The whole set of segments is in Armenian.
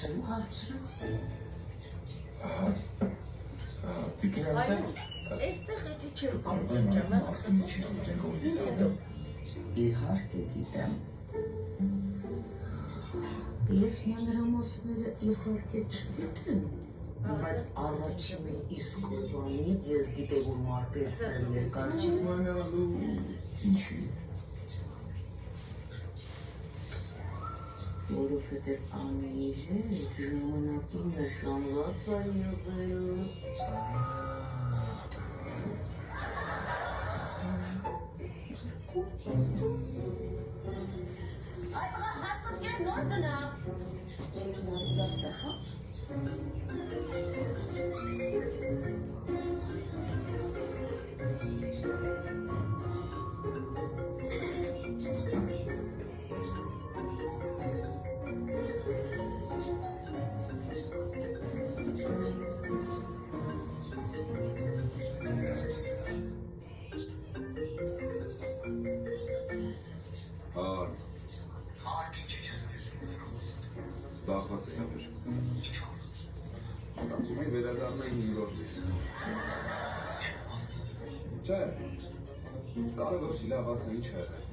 Ասելու հարցրը։ Տիկին անսել։ Այստեղ էդի չեմ կարողանում ժամանակ Իհարկե գիտեմ։ Ես նրա մասները իհարկե չգիտեմ, բայց առաջին իսկ օրվանից ես գիտեի, որ մարտեսներն երկար չի մնալու։ Ինչի։ Որովհետև Անեի հետ ժամանակին նշանված է եղել։ Այ բա հացոտ կեր նոր գնա։ Զբաղված է ապեր։ Մտածում էի վերադառնայի իմ գործից։ Չէ, կարող չի լավ ասա ինչ է եղել։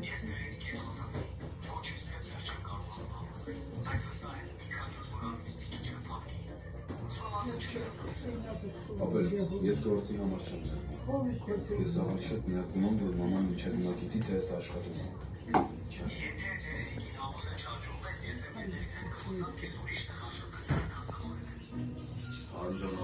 Ես ներենիք հետ խոսացի, ոչինչ եմ չեմ կարողանում համոզել, բայց վստահ եմ, մի քանի օր որ անցնի մի քիչ կփակի։ Ուսում ասել չեմ ասել։ Ապեր, ես գործի համար չեմ ձեռնում։ Ես աղալ շատ միակում եմ, որ մաման մինչև հիմա գիտի, թե ես աշխատում եմ։ Եթե ներենիքին համոզել չհաջողվեց, ես եմ ներս հետ կխոսամ քեզ ուրիշ տեղ աշխատել հասանորեն։ Անջան